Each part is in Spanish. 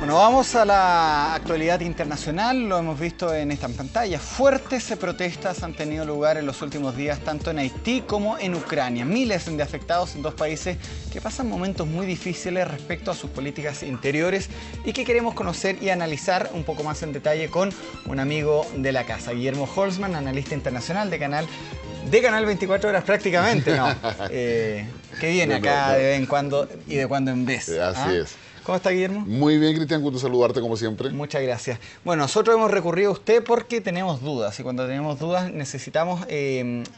Bueno, vamos a la actualidad internacional, lo hemos visto en esta pantalla. Fuertes protestas han tenido lugar en los últimos días, tanto en Haití como en Ucrania. Miles de afectados en dos países que pasan momentos muy difíciles respecto a sus políticas interiores y que queremos conocer y analizar un poco más en detalle con un amigo de la casa, Guillermo Holzman, analista internacional de Canal 24 horas prácticamente, ¿no? Que viene acá de vez en cuando y de cuando en vez. Así es. ¿Cómo está, Guillermo? Muy bien, Cristian, gusto saludarte como siempre. Muchas gracias. Bueno, nosotros hemos recurrido a usted porque tenemos dudas y cuando tenemos dudas necesitamos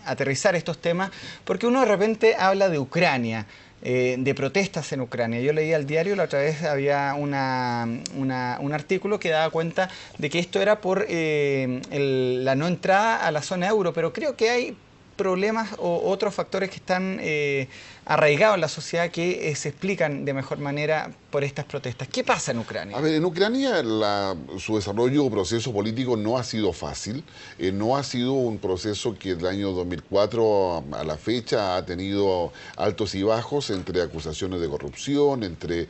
aterrizar estos temas porque uno de repente habla de Ucrania, de protestas en Ucrania. Yo leí al diario, la otra vez había un artículo que daba cuenta de que esto era por la no entrada a la zona euro, pero creo que hay problemas o otros factores que están arraigados en la sociedad que se explican de mejor manera por estas protestas. ¿Qué pasa en Ucrania? A ver, en Ucrania su desarrollo o proceso político no ha sido fácil, no ha sido un proceso que del año 2004 a la fecha ha tenido altos y bajos entre acusaciones de corrupción, entre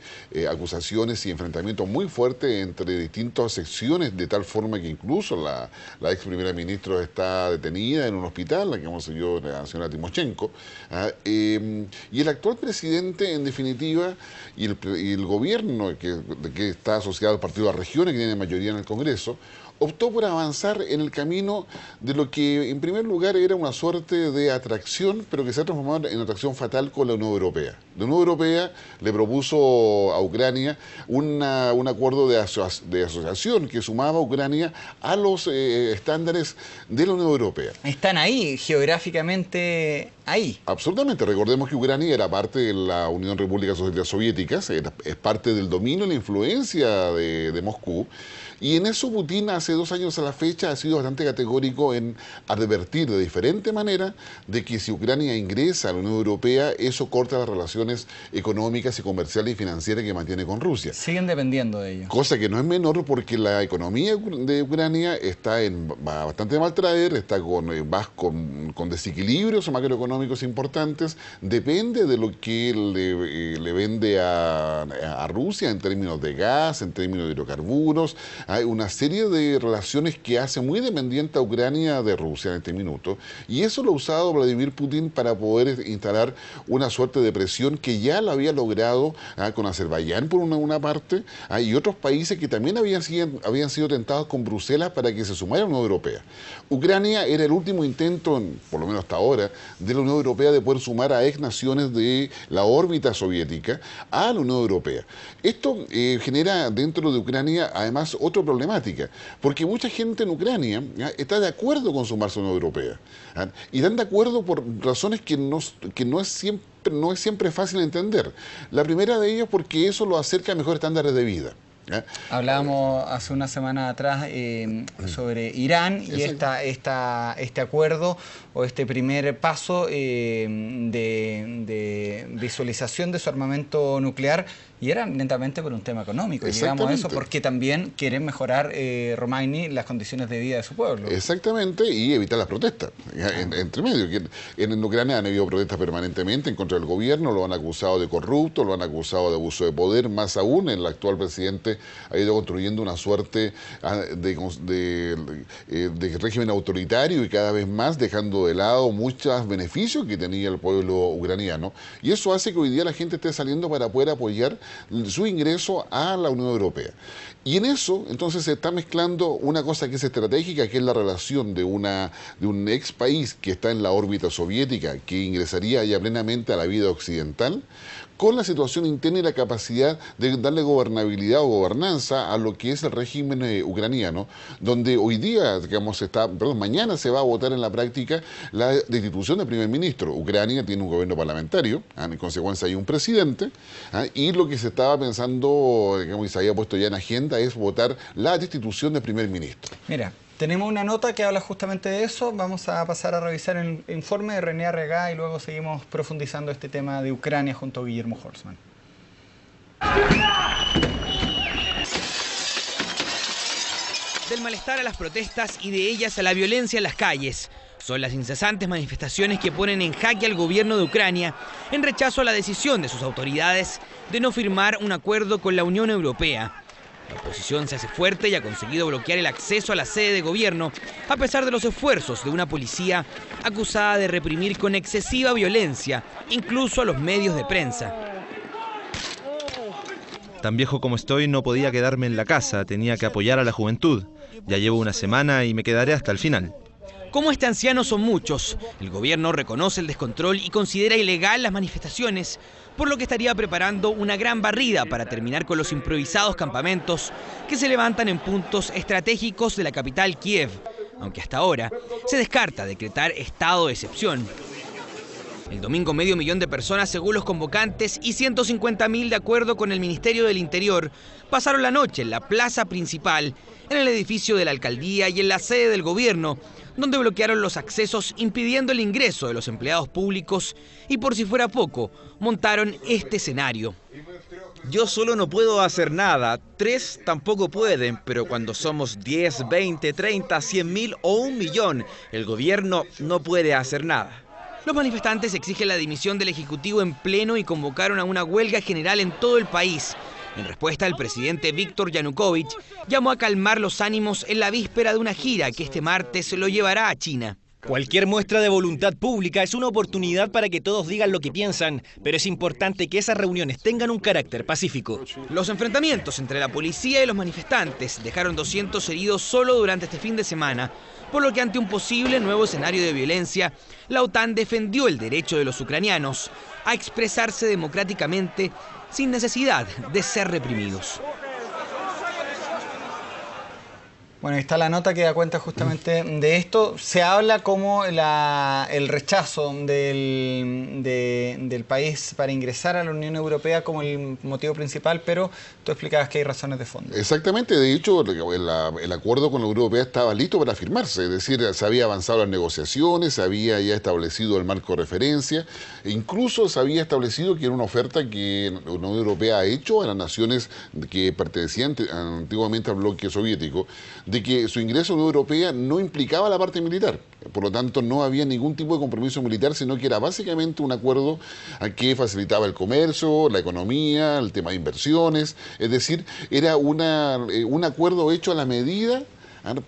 acusaciones y enfrentamientos muy fuertes entre distintas secciones, de tal forma que incluso la ex primera ministra está detenida en un hospital, la que hemos seguido, la señora Timoshenko, y el actual presidente, en definitiva, y el gobierno que está asociado al Partido de las Regiones, que tiene mayoría en el Congreso, optó por avanzar en el camino de lo que en primer lugar era una suerte de atracción, pero que se ha transformado en atracción fatal con la Unión Europea. La Unión Europea le propuso a Ucrania un acuerdo de asociación que sumaba a Ucrania a los estándares de la Unión Europea. Están ahí, geográficamente ahí. Absolutamente. Recordemos que Ucrania era parte de la Unión República Socialistas Soviéticas, es parte del dominio y la influencia de Moscú. Y en eso Putin hace 2 años a la fecha ha sido bastante categórico en advertir de diferente manera de que si Ucrania ingresa a la Unión Europea, eso corta las relaciones económicas y comerciales y financieras que mantiene con Rusia. Siguen dependiendo de ello. Cosa que no es menor porque la economía de Ucrania está bastante mal traer, está con desequilibrios macroeconómicos importantes, depende de lo que le vende a Rusia en términos de gas, en términos de hidrocarburos. Hay una serie de relaciones que hace muy dependiente a Ucrania de Rusia en este minuto, y eso lo ha usado Vladimir Putin para poder instalar una suerte de presión que ya lo había logrado con Azerbaiyán por una parte, y otros países que también habían sido tentados con Bruselas para que se sumara a la Unión Europea. Ucrania era el último intento, por lo menos hasta ahora, de la Unión Europea de poder sumar a ex naciones de la órbita soviética a la Unión Europea. Esto genera dentro de Ucrania además otra problemática, porque mucha gente en Ucrania está de acuerdo con sumarse a la Unión Europea, y están de acuerdo por razones que no es siempre fácil entender. La primera de ellas porque eso lo acerca a mejores estándares de vida. Hablábamos hace una semana atrás sobre Irán y este acuerdo o este primer paso de visualización de su armamento nuclear, y era netamente por un tema económico. Llegamos a eso porque también quieren mejorar Romaini las condiciones de vida de su pueblo. Exactamente, y evitar las protestas entre medio. En Ucrania han habido protestas permanentemente en contra del gobierno, lo han acusado de corrupto, lo han acusado de abuso de poder, más aún el actual presidente ha ido construyendo una suerte de régimen autoritario y cada vez más dejando de lado muchos beneficios que tenía el pueblo ucraniano, y eso hace que hoy día la gente esté saliendo para poder apoyar su ingreso a la Unión Europea. Y en eso, entonces, se está mezclando una cosa que es estratégica, que es la relación de un ex país que está en la órbita soviética, que ingresaría ya plenamente a la vida occidental, con la situación interna y la capacidad de darle gobernabilidad o gobernanza a lo que es el régimen ucraniano, donde hoy día, digamos, mañana se va a votar en la práctica la destitución del primer ministro. Ucrania tiene un gobierno parlamentario, en consecuencia hay un presidente, y lo que se estaba pensando, digamos, y se había puesto ya en agenda, es votar la destitución del primer ministro. Mira, tenemos una nota que habla justamente de eso. Vamos a pasar a revisar el informe de René Arregá y luego seguimos profundizando este tema de Ucrania junto a Guillermo Holzman. Del malestar a las protestas y de ellas a la violencia en las calles. Son las incesantes manifestaciones que ponen en jaque al gobierno de Ucrania en rechazo a la decisión de sus autoridades de no firmar un acuerdo con la Unión Europea. La oposición se hace fuerte y ha conseguido bloquear el acceso a la sede de gobierno, a pesar de los esfuerzos de una policía acusada de reprimir con excesiva violencia, incluso a los medios de prensa. Tan viejo como estoy, no podía quedarme en la casa, tenía que apoyar a la juventud. Ya llevo una semana y me quedaré hasta el final. Como este anciano son muchos, el gobierno reconoce el descontrol y considera ilegal las manifestaciones, por lo que estaría preparando una gran barrida para terminar con los improvisados campamentos que se levantan en puntos estratégicos de la capital Kiev, aunque hasta ahora se descarta decretar estado de excepción. El domingo 500.000 de personas, según los convocantes, y 150.000 de acuerdo con el Ministerio del Interior, pasaron la noche en la plaza principal, en el edificio de la alcaldía y en la sede del gobierno, donde bloquearon los accesos impidiendo el ingreso de los empleados públicos y, por si fuera poco, montaron este escenario. Yo solo no puedo hacer nada, 3 tampoco pueden, pero cuando somos 10, 20, 30, 100.000 o 1 millón, el gobierno no puede hacer nada. Los manifestantes exigen la dimisión del Ejecutivo en pleno y convocaron a una huelga general en todo el país. En respuesta, el presidente Víctor Yanukovych llamó a calmar los ánimos en la víspera de una gira que este martes lo llevará a China. Cualquier muestra de voluntad pública es una oportunidad para que todos digan lo que piensan, pero es importante que esas reuniones tengan un carácter pacífico. Los enfrentamientos entre la policía y los manifestantes dejaron 200 heridos solo durante este fin de semana, por lo que ante un posible nuevo escenario de violencia, la OTAN defendió el derecho de los ucranianos a expresarse democráticamente sin necesidad de ser reprimidos. Bueno, ahí está la nota que da cuenta justamente de esto. Se habla como el rechazo del país para ingresar a la Unión Europea como el motivo principal, pero tú explicabas que hay razones de fondo. Exactamente, de hecho el acuerdo con la Unión Europea estaba listo para firmarse, es decir, se había avanzado las negociaciones, se había ya establecido el marco de referencia, e incluso se había establecido que era una oferta que la Unión Europea ha hecho a las naciones que pertenecían antiguamente al bloque soviético, de que su ingreso a la Unión Europea no implicaba la parte militar. Por lo tanto, no había ningún tipo de compromiso militar, sino que era básicamente un acuerdo que facilitaba el comercio, la economía, el tema de inversiones. Es decir, era un acuerdo hecho a la medida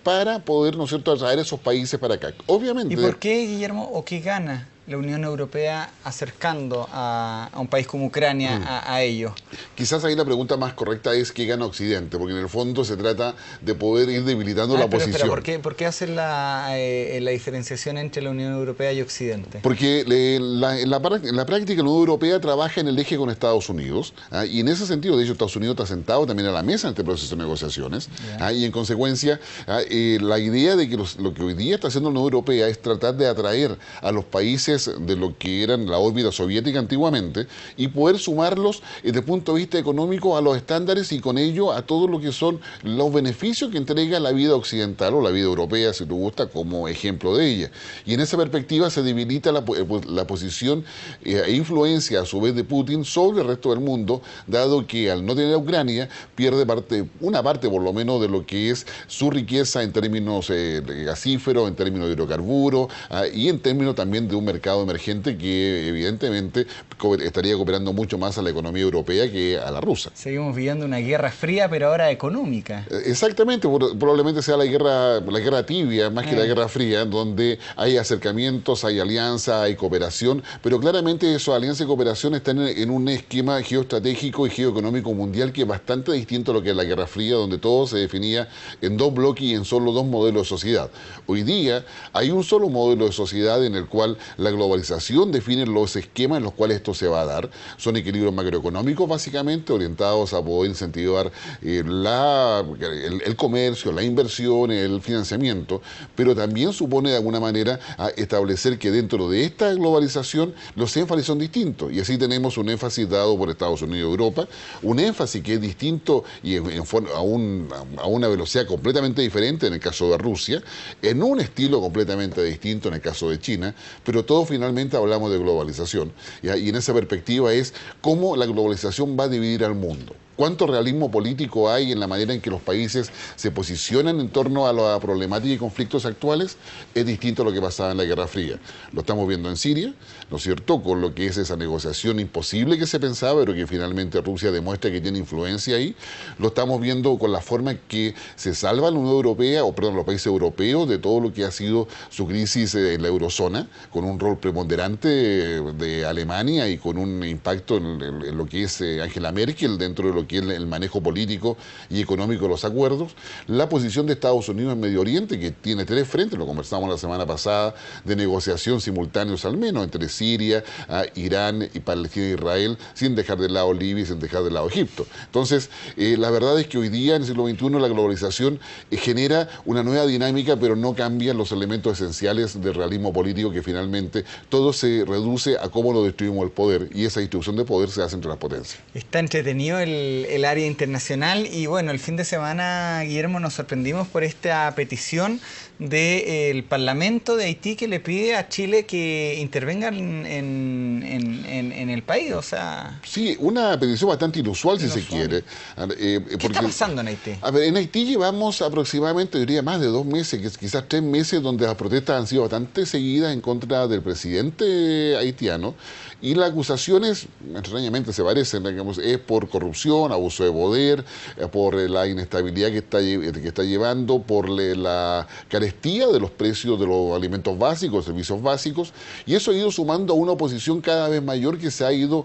para poder, ¿no es cierto?, atraer a esos países para acá. Obviamente. ¿Y por qué, Guillermo, o qué gana la Unión Europea acercando a un país como Ucrania a ello? Quizás ahí la pregunta más correcta es qué gana Occidente, porque en el fondo se trata de poder ir debilitando la posición. Pero ¿por qué hacer la diferenciación entre la Unión Europea y Occidente? Porque en la práctica la Unión Europea trabaja en el eje con Estados Unidos, y en ese sentido, de hecho, Estados Unidos está sentado también a la mesa en este proceso de negociaciones, y en consecuencia, la idea de que lo que hoy día está haciendo la Unión Europea es tratar de atraer a los países de lo que eran la órbita soviética antiguamente y poder sumarlos desde el punto de vista económico a los estándares y con ello a todo lo que son los beneficios que entrega la vida occidental o la vida europea, si te gusta, como ejemplo de ella. Y en esa perspectiva se debilita la posición e influencia a su vez de Putin sobre el resto del mundo, dado que al no tener a Ucrania pierde una parte por lo menos de lo que es su riqueza en términos gasíferos, en términos de hidrocarburos y en términos también de un mercado emergente que evidentemente estaría cooperando mucho más a la economía europea que a la rusa. Seguimos viviendo una guerra fría, pero ahora económica. Exactamente, probablemente sea la guerra tibia más que la guerra fría, donde hay acercamientos, hay alianza, hay cooperación, pero claramente esa alianza y cooperación están en un esquema geoestratégico y geoeconómico mundial que es bastante distinto a lo que es la guerra fría, donde todo se definía en 2 bloques y en solo 2 modelos de sociedad. Hoy día hay un solo modelo de sociedad en el cual la globalización define los esquemas en los cuales esto se va a dar. Son equilibrios macroeconómicos básicamente orientados a poder incentivar el comercio, la inversión, el financiamiento, pero también supone de alguna manera establecer que dentro de esta globalización los énfasis son distintos y así tenemos un énfasis dado por Estados Unidos y Europa, un énfasis que es distinto y a una velocidad completamente diferente en el caso de Rusia, en un estilo completamente distinto en el caso de China, pero todos finalmente hablamos de globalización, ¿ya? Y en esa perspectiva es cómo la globalización va a dividir al mundo. cuánto realismo político hay en la manera en que los países se posicionan en torno a la problemática y conflictos actuales, es distinto a lo que pasaba en la Guerra Fría. Lo estamos viendo en Siria, ¿no es cierto?, con lo que es esa negociación imposible que se pensaba, pero que finalmente Rusia demuestra que tiene influencia ahí. Lo estamos viendo con la forma en que se salva la Unión Europea, o perdón, los países europeos de todo lo que ha sido su crisis en la eurozona, con un rol preponderante de Alemania y con un impacto en lo que es Angela Merkel dentro de lo que es el manejo político y económico de los acuerdos. La posición de Estados Unidos en Medio Oriente, que tiene 3 frentes, lo conversamos la semana pasada, de negociación simultáneos al menos entre Siria, Irán y Palestina e Israel, sin dejar de lado Libia y sin dejar de lado Egipto. Entonces, la verdad es que hoy día, en el siglo XXI, la globalización genera una nueva dinámica, pero no cambian los elementos esenciales del realismo político, que finalmente todo se reduce a cómo lo distribuimos el poder, y esa distribución de poder se hace entre las potencias. Está entretenido el área internacional, y bueno, el fin de semana, Guillermo, nos sorprendimos por esta petición del Parlamento de Haití, que le pide a Chile que intervengan en el país, o sea... Sí, una petición bastante inusual, si se quiere. ¿Qué está pasando en Haití? A ver, en Haití llevamos aproximadamente, diría, más de 2 meses, quizás 3 meses, donde las protestas han sido bastante seguidas en contra del presidente haitiano, y las acusaciones, extrañamente se parecen, digamos, es por corrupción, abuso de poder, por la inestabilidad que está llevando, por la carestía de los precios de los alimentos básicos, servicios básicos, y eso ha ido sumando a una oposición cada vez mayor que se ha ido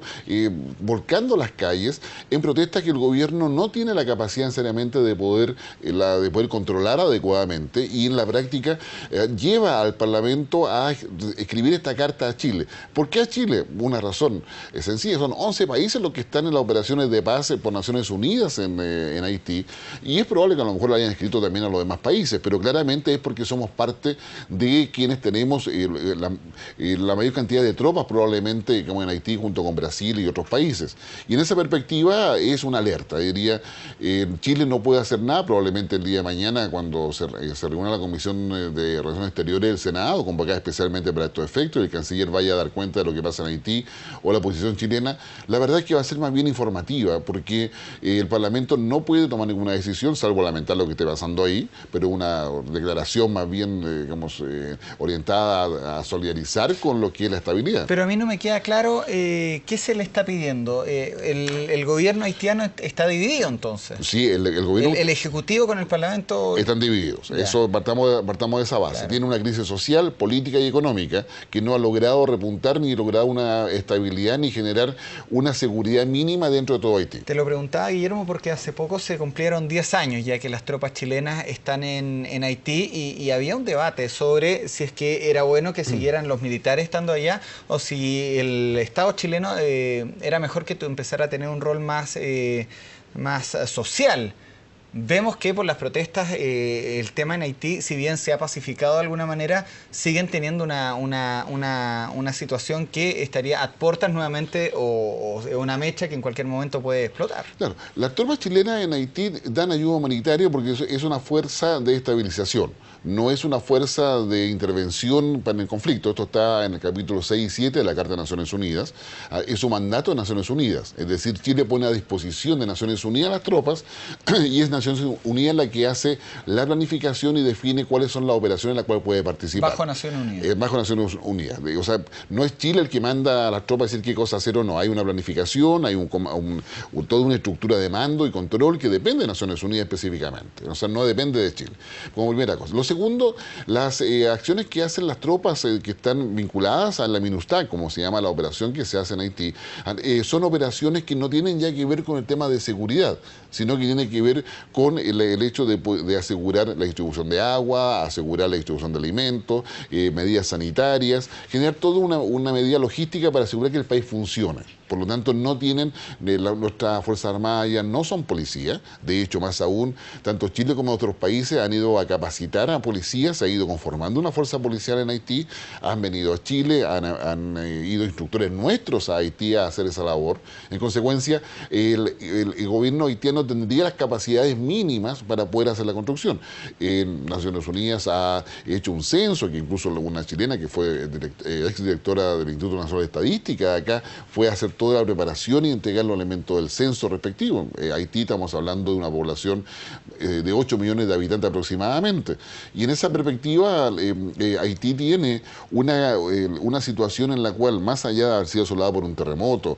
volcando las calles en protestas que el gobierno no tiene la capacidad necesariamente de poder controlar adecuadamente, y en la práctica lleva al Parlamento a escribir esta carta a Chile. ¿Por qué a Chile? Una razón sencilla, son 11 países los que están en las operaciones de paz por Naciones Unidas en Haití, y es probable que a lo mejor lo hayan escrito también a los demás países, pero claramente es porque somos parte de quienes tenemos la mayor cantidad de tropas probablemente como en Haití, junto con Brasil y otros países. Y en esa perspectiva es una alerta, diría, Chile no puede hacer nada, probablemente el día de mañana cuando se reúna la Comisión de Relaciones Exteriores del Senado, convocada especialmente para estos efectos, y el canciller vaya a dar cuenta de lo que pasa en Haití o la posición chilena, la verdad es que va a ser más bien informativa, porque el Parlamento no puede tomar ninguna decisión, salvo lamentar lo que esté pasando ahí, pero una declaración más bien, digamos, orientada a solidarizar con lo que es la estabilidad. Pero a mí no me queda claro qué se le está pidiendo. El gobierno haitiano está dividido, entonces. Sí, el gobierno... El Ejecutivo con el Parlamento... Están divididos. Ya. Eso partamos de esa base. Claro. Tiene una crisis social, política y económica que no ha logrado repuntar, ni logrado una estabilidad, ni generar una seguridad mínima dentro de todo Haití. Te lo preguntaba, Guillermo, porque hace poco se cumplieron 10 años ya que las tropas chilenas están en Haití, y había un debate sobre si es que era bueno que siguieran los militares estando allá, o si el Estado chileno era mejor que empezara a tener un rol más social. Vemos que por las protestas el tema en Haití, si bien se ha pacificado de alguna manera, siguen teniendo una situación que estaría a puertas nuevamente, o una mecha que en cualquier momento puede explotar. Claro, las tropas chilenas en Haití dan ayuda humanitaria porque es una fuerza de estabilización, no es una fuerza de intervención para el conflicto. Esto está en el capítulo 6 y 7 de la Carta de Naciones Unidas. Es un mandato de Naciones Unidas, es decir, Chile pone a disposición de Naciones Unidas las tropas, y es Naciones Unidas la que hace la planificación y define cuáles son las operaciones en las cuales puede participar. Bajo Naciones Unidas. Bajo Naciones Unidas. O sea, no es Chile el que manda a las tropas a decir qué cosa hacer o no. Hay una planificación, hay toda una estructura de mando y control que depende de Naciones Unidas específicamente. O sea, no depende de Chile, como primera cosa. Lo segundo, las acciones que hacen las tropas que están vinculadas a la MINUSTAH, como se llama la operación que se hace en Haití, son operaciones que no tienen ya que ver con el tema de seguridad, sino que tienen que ver con el hecho de asegurar la distribución de agua, asegurar la distribución de alimentos, medidas sanitarias, generar toda una medida logística para asegurar que el país funcione. Por lo tanto, no tienen, nuestras Fuerzas Armadas ya no son policías. De hecho, más aún, tanto Chile como otros países han ido a capacitar a policías, se ha ido conformando una fuerza policial en Haití, han venido a Chile, han ido instructores nuestros a Haití a hacer esa labor. En consecuencia, el gobierno haitiano tendría las capacidades mínimas para poder hacer la construcción. Naciones Unidas ha hecho un censo, que incluso una chilena que fue exdirectora del Instituto Nacional de Estadística de acá, fue a hacer toda la preparación y entregar los elementos del censo respectivo. Haití, estamos hablando de una población de 8 millones de habitantes aproximadamente. Y en esa perspectiva, Haití tiene una situación en la cual, más allá de haber sido asolada por un terremoto,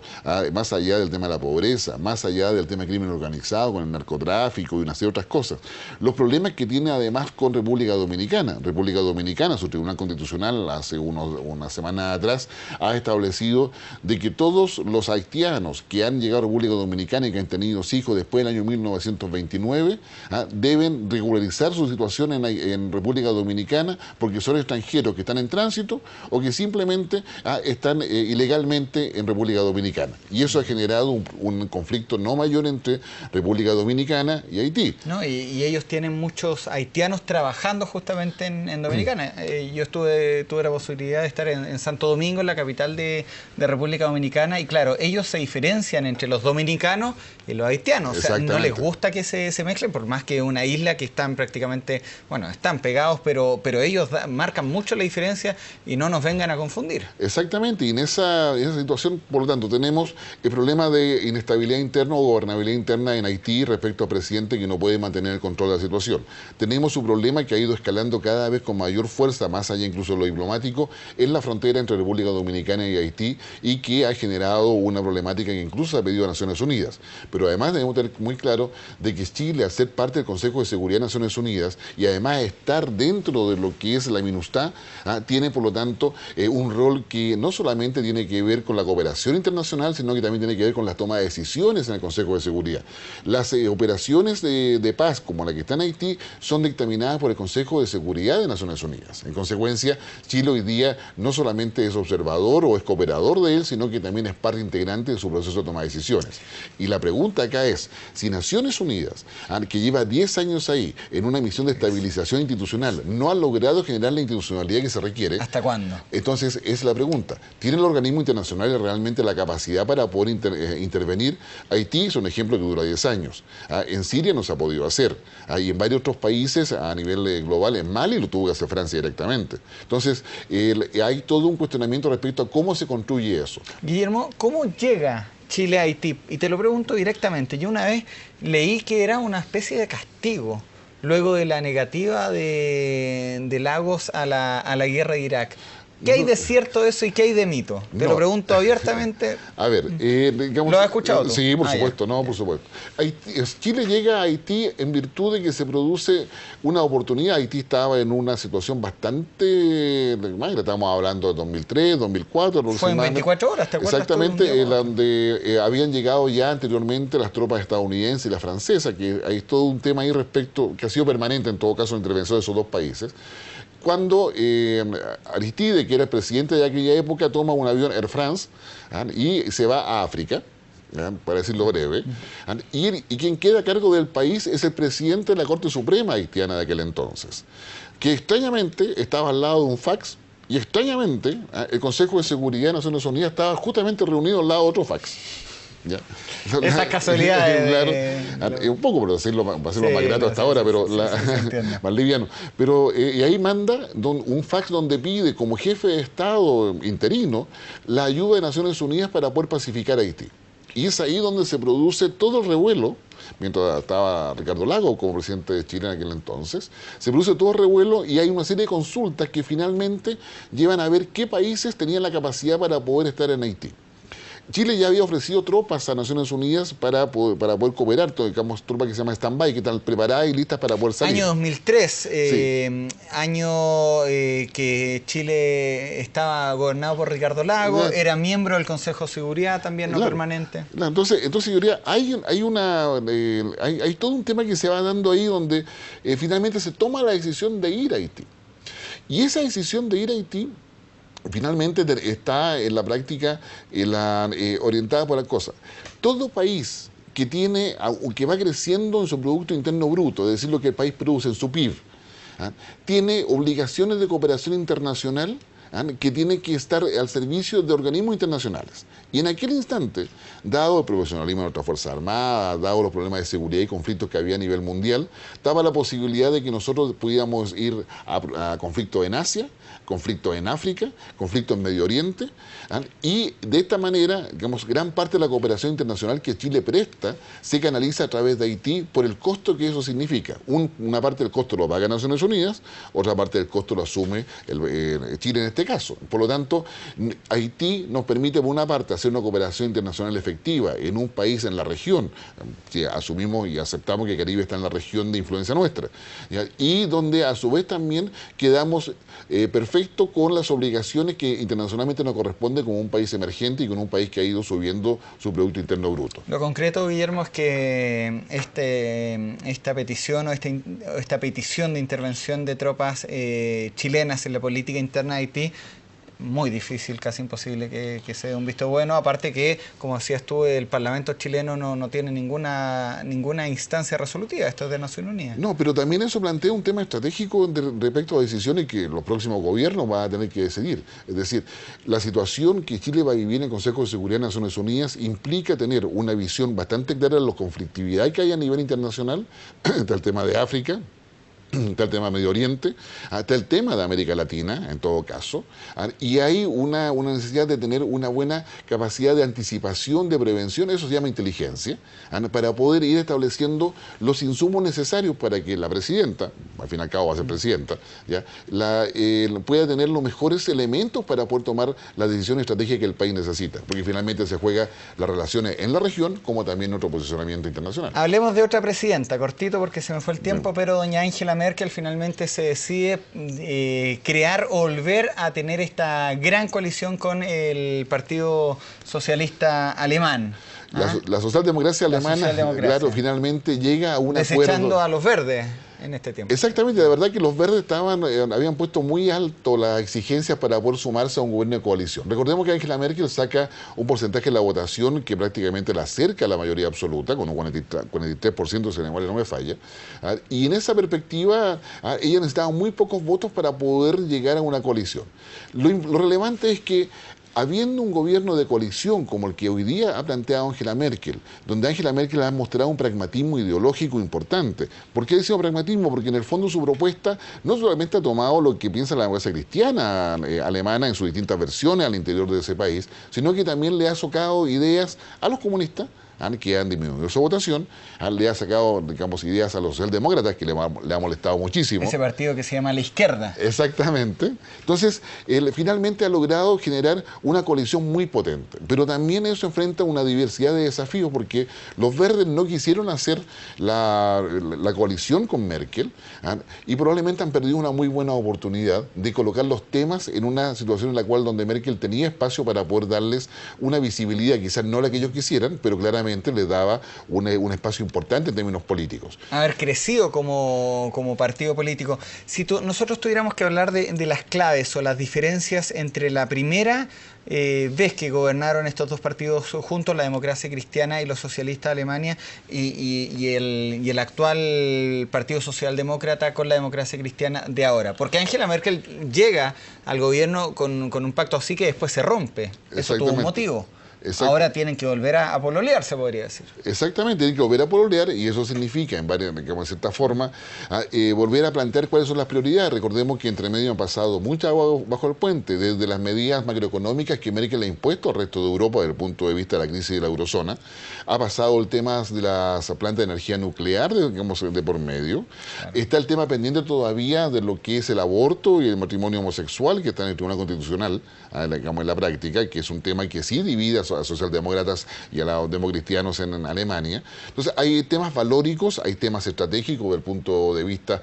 más allá del tema de la pobreza, más allá del tema del crimen organizado, con el narcotráfico y una serie de otras cosas, los problemas que tiene además con República Dominicana. República Dominicana, su Tribunal Constitucional, hace una semana atrás, ha establecido de que todos los haitianos que han llegado a República Dominicana y que han tenido hijos después del año 1929, deben regularizar su situación en República Dominicana porque son extranjeros que están en tránsito o que simplemente están ilegalmente en República Dominicana. Y eso ha generado un conflicto no mayor entre República Dominicana y Haití. ¿No? Y ellos tienen muchos haitianos trabajando justamente en Dominicana. Yo tuve la posibilidad de estar en Santo Domingo, en la capital de República Dominicana, y claro, ellos se diferencian entre los dominicanos y los haitianos. O sea, no les gusta que se mezclen, por más que una isla que están prácticamente, bueno, están pegados, pero ellos marcan mucho la diferencia y no nos vengan a confundir. Exactamente, y en esa situación, por lo tanto, tenemos el problema de inestabilidad interna o gobernabilidad interna en Haití respecto al presidente que no puede mantener el control de la situación. Tenemos un problema que ha ido escalando cada vez con mayor fuerza, más allá incluso de lo diplomático, en la frontera entre República Dominicana y Haití, y que ha generado una problemática que incluso ha pedido a Naciones Unidas. Pero además debemos tener muy claro de que Chile, al ser parte del Consejo de Seguridad de Naciones Unidas y además estar dentro de lo que es la MINUSTAH, tiene por lo tanto un rol que no solamente tiene que ver con la cooperación internacional, sino que también tiene que ver con la toma de decisiones en el Consejo de Seguridad. Las operaciones de paz, como la que está en Haití, son dictaminadas por el Consejo de Seguridad de Naciones Unidas. En consecuencia, Chile hoy día no solamente es observador o es cooperador de él, sino que también es parte integrante de su proceso de toma de decisiones. Y la pregunta acá es, si Naciones Unidas, que lleva 10 años ahí, en una misión de estabilización institucional, no ha logrado generar la institucionalidad que se requiere... ¿Hasta cuándo? Entonces, es la pregunta. ¿Tienen los organismos internacionales realmente la capacidad para poder intervenir? Haití es un ejemplo que dura 10 años. En Siria no se ha podido hacer. Y en varios otros países a nivel global, en Mali lo tuvo que hacer Francia directamente. Entonces, hay todo un cuestionamiento respecto a cómo se construye eso. Guillermo, ¿cómo llega Chile a Haití? Y te lo pregunto directamente. Yo una vez leí que era una especie de castigo luego de la negativa de Lagos a la guerra de Irak. ¿Qué hay de cierto eso y qué hay de mito? Te lo pregunto abiertamente. A ver, digamos... ¿Lo has escuchado tú? Sí, por supuesto, no, por supuesto. Chile llega a Haití en virtud de que se produce una oportunidad. Haití estaba en una situación bastante... Estamos hablando de 2003, 2004... Fue en 24 horas, ¿te acuerdas? Exactamente, donde habían llegado ya anteriormente las tropas estadounidenses y la francesa, que hay todo un tema ahí respecto, que ha sido permanente en todo caso la intervención de esos dos países. Cuando Aristide, que era el presidente de aquella época, toma un avión Air France y se va a África, para decirlo breve, y quien queda a cargo del país es el presidente de la Corte Suprema haitiana de aquel entonces, que extrañamente estaba al lado de un fax, y extrañamente el Consejo de Seguridad de Naciones Unidas estaba justamente reunido al lado de otro fax. ¿Ya? Esas casualidades. Claro, un poco, por decirlo, para hacerlo más grato hasta ahora, pero más liviano. Pero y ahí manda un fax donde pide, como jefe de Estado interino, la ayuda de Naciones Unidas para poder pacificar Haití. Y es ahí donde se produce todo el revuelo, mientras estaba Ricardo Lagos como presidente de Chile en aquel entonces, se produce todo el revuelo y hay una serie de consultas que finalmente llevan a ver qué países tenían la capacidad para poder estar en Haití. Chile ya había ofrecido tropas a Naciones Unidas para poder cooperar, digamos, tropas que se llama stand-by, que están preparadas y listas para poder salir. Año 2003, sí. Año que Chile estaba gobernado por Ricardo Lagos, era miembro del Consejo de Seguridad también, no permanente. Entonces yo diría, hay todo un tema que se va dando ahí donde finalmente se toma la decisión de ir a Haití. Y esa decisión de ir a Haití finalmente está en la práctica orientada por la cosa. Todo país que va creciendo en su Producto Interno Bruto, es decir, lo que el país produce en su PIB, tiene obligaciones de cooperación internacional que tiene que estar al servicio de organismos internacionales. Y en aquel instante, dado el profesionalismo de nuestra Fuerza Armada, dado los problemas de seguridad y conflictos que había a nivel mundial, daba la posibilidad de que nosotros pudiéramos ir a conflictos en Asia, conflictos en África, conflictos en Medio Oriente, y de esta manera, digamos, gran parte de la cooperación internacional que Chile presta se canaliza a través de Haití por el costo que eso significa. Una parte del costo lo paga Naciones Unidas, otra parte del costo lo asume Chile en este caso. Por lo tanto, Haití nos permite, por una parte, hacer una cooperación internacional efectiva en un país en la región, que asumimos y aceptamos que Caribe está en la región de influencia nuestra, ¿ya? Y donde a su vez también quedamos perfectos con las obligaciones que internacionalmente nos corresponde como un país emergente y con un país que ha ido subiendo su Producto Interno Bruto. Lo concreto, Guillermo, es que esta petición o esta petición de intervención de tropas chilenas en la política interna de Haití, muy difícil, casi imposible que se dé un visto bueno, aparte que, como decías tú, el Parlamento chileno no tiene ninguna instancia resolutiva, esto es de Naciones Unidas. No, pero también eso plantea un tema estratégico respecto a decisiones que los próximos gobiernos van a tener que decidir. Es decir, la situación que Chile va a vivir en el Consejo de Seguridad de Naciones Unidas implica tener una visión bastante clara de la conflictividad que hay a nivel internacional, está el tema de África, está el tema de Medio Oriente, está el tema de América Latina, en todo caso, y hay una necesidad de tener una buena capacidad de anticipación, de prevención, eso se llama inteligencia, para poder ir estableciendo los insumos necesarios para que la presidenta, al fin y al cabo va a ser presidenta, ¿ya? Pueda tener los mejores elementos para poder tomar la decisión estratégica que el país necesita, porque finalmente se juega las relaciones en la región como también nuestro posicionamiento internacional. Hablemos de otra presidenta, cortito porque se me fue el tiempo, pero doña Angela Merkel finalmente se decide crear o volver a tener esta gran coalición con el Partido Socialista Alemán. La socialdemocracia alemana, claro, finalmente llega a un acuerdo. Desechando a los verdes en este tiempo. Exactamente, de verdad que los verdes habían puesto muy alto las exigencias para poder sumarse a un gobierno de coalición. Recordemos que Angela Merkel saca un porcentaje de la votación que prácticamente la acerca a la mayoría absoluta, con un 43%, si la memoria no me falla. Y en esa perspectiva, ella necesitaba muy pocos votos para poder llegar a una coalición. Lo relevante es que habiendo un gobierno de coalición como el que hoy día ha planteado Angela Merkel, donde Angela Merkel ha mostrado un pragmatismo ideológico importante. ¿Por qué decimos pragmatismo? Porque en el fondo su propuesta no solamente ha tomado lo que piensa la democracia cristiana alemana en sus distintas versiones al interior de ese país, sino que también le ha sacado ideas a los comunistas, que han disminuido su votación, le ha sacado, digamos, ideas a los socialdemócratas, que le ha molestado muchísimo. Ese partido que se llama la izquierda. Exactamente. Entonces, finalmente ha logrado generar una coalición muy potente, pero también eso enfrenta una diversidad de desafíos, porque los verdes no quisieron hacer la coalición con Merkel, y probablemente han perdido una muy buena oportunidad de colocar los temas en una situación en la cual donde Merkel tenía espacio para poder darles una visibilidad, quizás no la que ellos quisieran, pero claramente les daba un espacio importante en términos políticos. Haber crecido como partido político. Si nosotros tuviéramos que hablar de las claves o las diferencias entre la primera vez que gobernaron estos dos partidos juntos, la democracia cristiana y los socialistas de Alemania, y el actual Partido Socialdemócrata con la democracia cristiana de ahora. Porque Angela Merkel llega al gobierno con un pacto así que después se rompe. Eso tuvo un motivo. Ahora tienen que volver a pololear, se podría decir. Exactamente, tienen que volver a pololear, y eso significa, de cierta forma, volver a plantear cuáles son las prioridades. Recordemos que entre medio han pasado mucha agua bajo el puente, desde las medidas macroeconómicas que Merkel ha impuesto al resto de Europa desde el punto de vista de la crisis de la eurozona. Ha pasado el tema de las plantas de energía nuclear, de por medio. Claro. Está el tema pendiente todavía de lo que es el aborto y el matrimonio homosexual, que está en el Tribunal Constitucional, en la práctica, que es un tema que sí divide a socialdemócratas y a los democristianos en Alemania. Entonces hay temas valóricos, hay temas estratégicos desde el punto de vista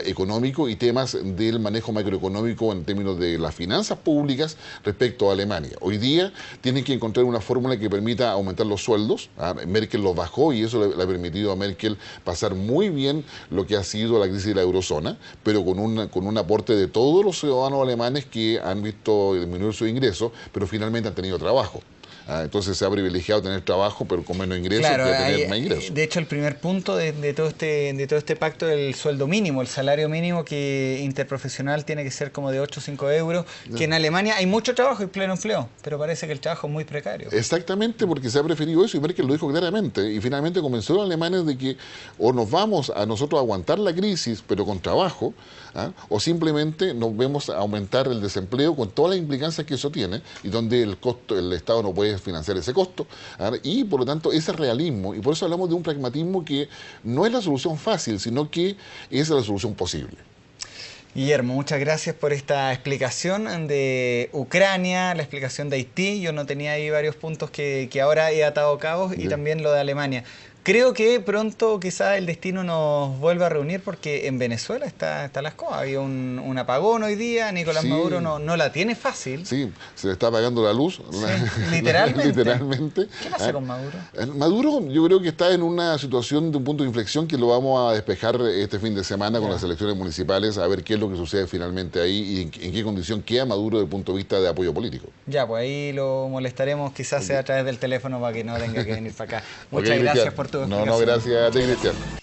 económico, y temas del manejo macroeconómico en términos de las finanzas públicas respecto a Alemania. Hoy día tienen que encontrar una fórmula que permita aumentar los sueldos. Merkel los bajó y eso le ha permitido a Merkel pasar muy bien lo que ha sido la crisis de la eurozona, pero con un aporte de todos los ciudadanos alemanes que han visto disminuir sus ingresos, pero finalmente han tenido trabajo. Entonces se ha privilegiado tener trabajo, pero con menos ingresos Claro, que tener más ingresos. de hecho, el primer punto de todo este pacto es el sueldo mínimo, el salario mínimo que interprofesional tiene que ser como de 8 o 5 euros, que en Alemania hay mucho trabajo y pleno empleo, pero parece que el trabajo es muy precario. Exactamente, porque se ha preferido eso, y Merkel lo dijo claramente, y finalmente convenció a los alemanes de que o nos vamos a nosotros a aguantar la crisis, pero con trabajo, o simplemente nos vemos a aumentar el desempleo con todas las implicancias que eso tiene, y donde el Estado no puede financiar ese costo, y por lo tanto ese realismo, y por eso hablamos de un pragmatismo que no es la solución fácil, sino que es la solución posible. Guillermo, muchas gracias por esta explicación de Ucrania, la explicación de Haití. Yo no tenía ahí varios puntos que ahora he atado cabos, y también lo de Alemania. Creo que pronto quizás el destino nos vuelva a reunir, porque en Venezuela está las cosas. Había un apagón hoy día, Nicolás Maduro no la tiene fácil. Sí, se le está apagando la luz. Sí, literalmente. Literalmente. ¿Qué pasa con Maduro? Maduro yo creo que está en una situación de un punto de inflexión que lo vamos a despejar este fin de semana con las elecciones municipales, a ver qué es lo que sucede finalmente ahí y en qué condición queda Maduro desde el punto de vista de apoyo político. Ya, pues ahí lo molestaremos, quizás sea a través del teléfono para que no tenga que venir para acá. Muchas Okay, gracias Cristian. por tu No, explicación. gracias a ti, Cristian.